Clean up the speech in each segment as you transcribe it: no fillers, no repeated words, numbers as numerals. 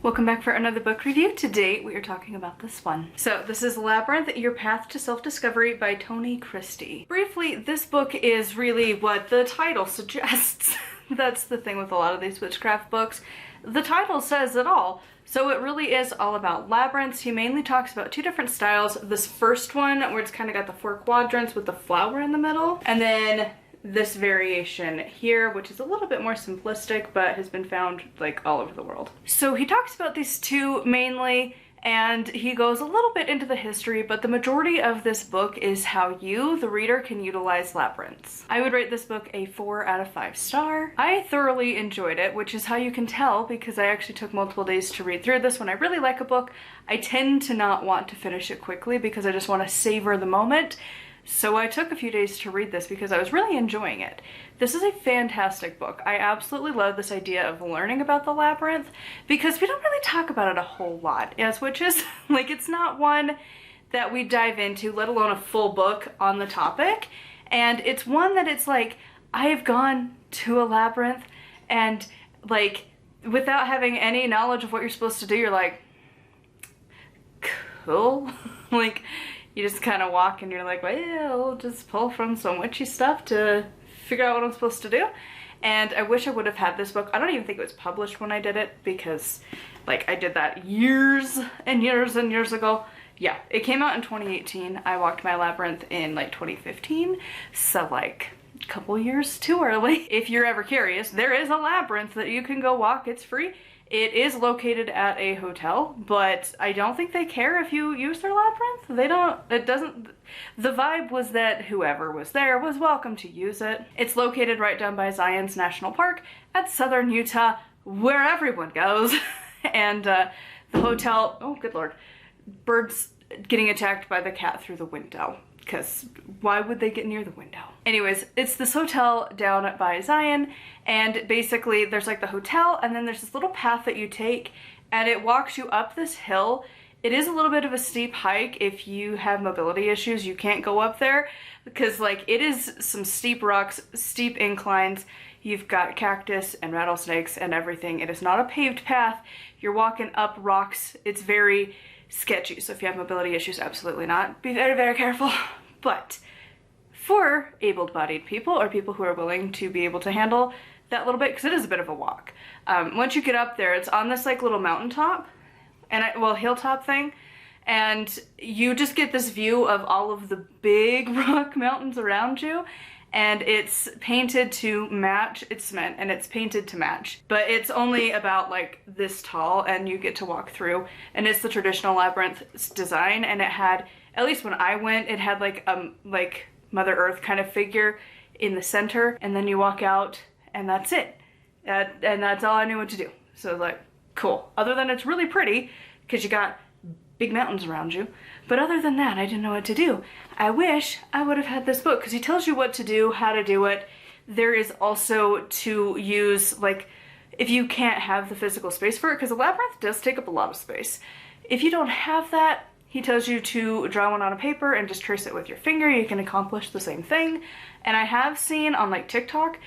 Welcome back for another book review. Today we are talking about this one. So this is Labyrinth, Your Path to Self-Discovery by Tony Christie. Briefly, this book is really what the title suggests. That's the thing with a lot of these witchcraft books. The title says it all. So it really is all about labyrinths. He mainly talks about two different styles. This first one, where it's kind of got the four quadrants with the flower in the middle. And then this variation here, which is a little bit more simplistic, but has been found like all over the world. So he talks about these two mainly, and he goes a little bit into the history, but the majority of this book is how you, the reader, can utilize labyrinths. I would rate this book a 4 out of 5 star. I thoroughly enjoyed it, which is how you can tell because I actually took multiple days to read through this. When I really like a book, I tend to not want to finish it quickly because I just want to savor the moment. So I took a few days to read this because I was really enjoying it. This is a fantastic book. I absolutely love this idea of learning about the labyrinth because we don't really talk about it a whole lot as witches. Like, it's not one that we dive into, let alone a full book on the topic. And it's one that it's like, I have gone to a labyrinth and like, without having any knowledge of what you're supposed to do, you're like, cool. Like, you just kind of walk and you're like, well, I'll just pull from some witchy stuff to figure out what I'm supposed to do. And I wish I would have had this book. I don't even think it was published when I did it because like I did that years and years and years ago. Yeah, it came out in 2018. I walked my labyrinth in like 2015. So like a couple years too early. If you're ever curious, there is a labyrinth that you can go walk. It's free. It is located at a hotel, but I don't think they care if you use their labyrinth. They don't, it doesn't, the vibe was that whoever was there was welcome to use it. It's located right down by Zion's National Park at southern Utah, where everyone goes. And the hotel, oh good lord, birds getting attacked by the cat through the window. Because why would they get near the window? Anyways, it's this hotel down by Zion, and basically there's like the hotel, and then there's this little path that you take, and it walks you up this hill. It is a little bit of a steep hike. If you have mobility issues, you can't go up there, because like it is some steep rocks, steep inclines. You've got cactus and rattlesnakes and everything. It is not a paved path. You're walking up rocks. It's very sketchy, so if you have mobility issues, absolutely not. Be very, very careful. But for able-bodied people or people who are willing to be able to handle that little bit, because it is a bit of a walk. Once you get up there, it's on this like little mountaintop, and hilltop thing, and you just get this view of all of the big rock mountains around you. And it's painted to match, it's cement and it's painted to match, but it's only about like this tall and you get to walk through, and it's the traditional labyrinth design. And it had, at least when I went, it had like Mother Earth kind of figure in the center, and then you walk out and that's it. And that's all I knew what to do. So I was like, cool. Other than it's really pretty because you got big mountains around you. But other than that, I didn't know what to do. I wish I would have had this book because he tells you what to do, how to do it. There is also to use, like, if you can't have the physical space for it, because a labyrinth does take up a lot of space. If you don't have that, he tells you to draw one on a paper and just trace it with your finger. You can accomplish the same thing. And I have seen on like TikTok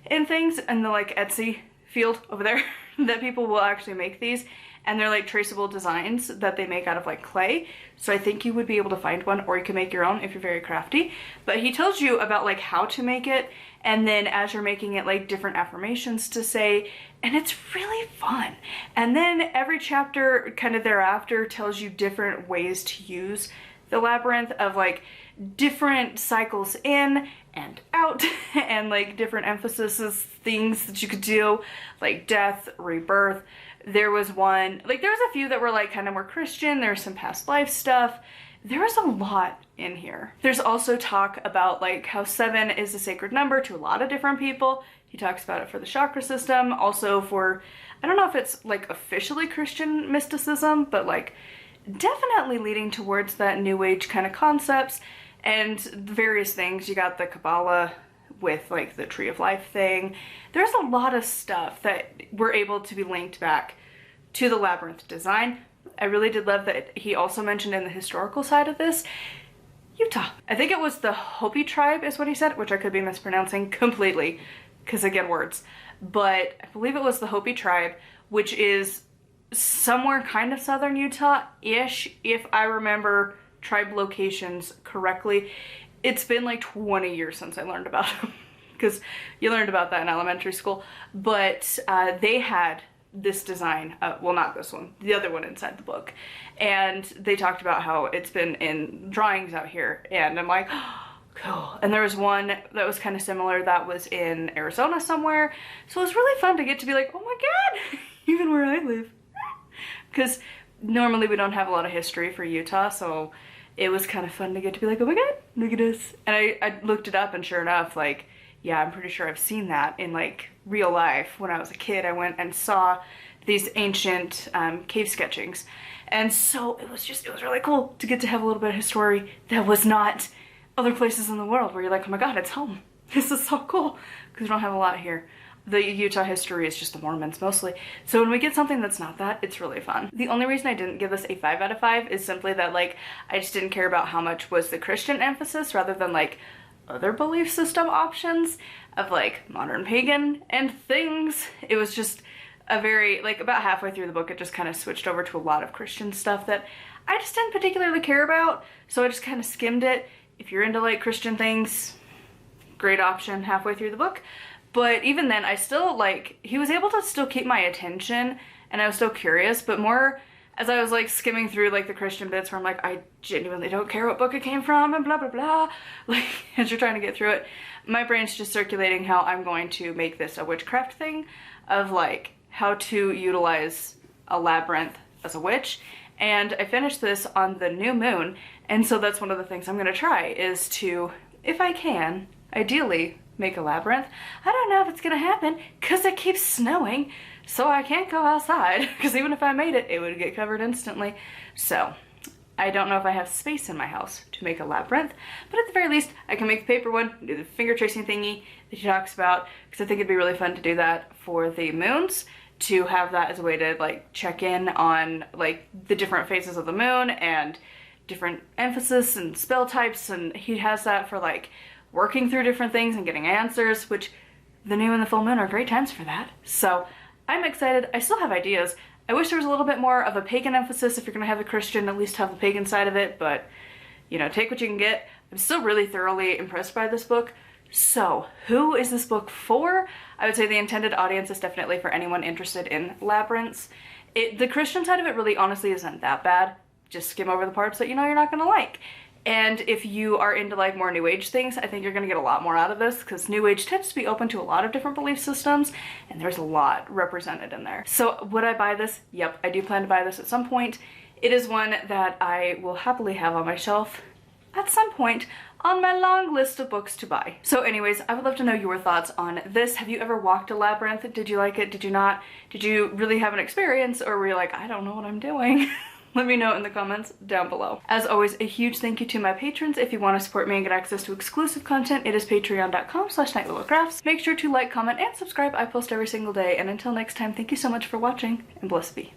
and things in the like Etsy field over there that people will actually make these. And they're like traceable designs that they make out of like clay. So I think you would be able to find one, or you can make your own if you're very crafty. But he tells you about like how to make it, and then as you're making it, like different affirmations to say, and it's really fun. And then every chapter kind of thereafter tells you different ways to use the labyrinth, of like different cycles in and out and like different emphases, things that you could do, like death, rebirth. There was one, like there was a few that were like kind of more Christian. There's some past life stuff. There was a lot in here. There's also talk about like how 7 is a sacred number to a lot of different people. He talks about it for the chakra system, also for, I don't know if it's like officially Christian mysticism, but like definitely leading towards that new age kind of concepts and various things. You got the Kabbalah with like the tree of life thing. There's a lot of stuff that were able to be linked back to the labyrinth design. I really did love that he also mentioned in the historical side of this, Utah. I think it was the Hopi tribe is what he said, which I could be mispronouncing completely because again, words. But I believe it was the Hopi tribe, which is somewhere kind of southern Utah-ish, if I remember tribe locations correctly. It's been like 20 years since I learned about them, because you learned about that in elementary school. But they had this design, well, not this one, the other one inside the book. And they talked about how it's been in drawings out here. And I'm like, oh, cool. And there was one that was kind of similar that was in Arizona somewhere. So it was really fun to get to be like, oh my God, even where I live. Because normally we don't have a lot of history for Utah, so it was kind of fun to get to be like, oh my God, look at this. And I looked it up, and sure enough, like, yeah, I'm pretty sure I've seen that in like real life. When I was a kid, I went and saw these ancient cave sketchings. And so it was really cool to get to have a little bit of history that was not other places in the world where you're like, oh my God, it's home. This is so cool, because we don't have a lot here. The Utah history is just the Mormons mostly. So when we get something that's not that, it's really fun. The only reason I didn't give this a 5 out of 5 is simply that, like, I just didn't care about how much was the Christian emphasis rather than like other belief system options of like modern pagan and things. It was just a very, like, about halfway through the book, it just kind of switched over to a lot of Christian stuff that I just didn't particularly care about. So I just kind of skimmed it. If you're into like Christian things, great option halfway through the book. But even then, I still, like, he was able to still keep my attention, and I was still curious, but more as I was like skimming through like the Christian bits where I'm like, I genuinely don't care what book it came from and blah blah blah, like, as you're trying to get through it, my brain's just circulating how I'm going to make this a witchcraft thing of like how to utilize a labyrinth as a witch. And I finished this on the new moon, and so that's one of the things I'm gonna try is to, if I can, ideally make a labyrinth. I don't know if it's gonna happen because it keeps snowing, so I can't go outside, because even if I made it, it would get covered instantly. So I don't know if I have space in my house to make a labyrinth, but at the very least I can make the paper one, do the finger tracing thingy that he talks about, because I think it'd be really fun to do that for the moons, to have that as a way to like check in on like the different phases of the moon and different emphasis and spell types. And he has that for like working through different things and getting answers, which the new and the full moon are great times for that. So I'm excited. I still have ideas. I wish there was a little bit more of a pagan emphasis. If you're gonna have a Christian, at least have the pagan side of it, but you know, take what you can get. I'm still really thoroughly impressed by this book. So who is this book for? I would say the intended audience is definitely for anyone interested in labyrinths. The Christian side of it really honestly isn't that bad. Just skim over the parts that you know you're not gonna like. And if you are into like more New Age things, I think you're gonna get a lot more out of this, because New Age tends to be open to a lot of different belief systems, and there's a lot represented in there. So would I buy this? Yep, I do plan to buy this at some point. It is one that I will happily have on my shelf at some point on my long list of books to buy. So anyways, I would love to know your thoughts on this. Have you ever walked a labyrinth? Did you like it? Did you not? Did you really have an experience, or were you like, I don't know what I'm doing? Let me know in the comments down below. As always, a huge thank you to my patrons. If you want to support me and get access to exclusive content, it is patreon.com/nightlittlcrafts. Make sure to like, comment, and subscribe. I post every single day. And until next time, thank you so much for watching, and blessed be.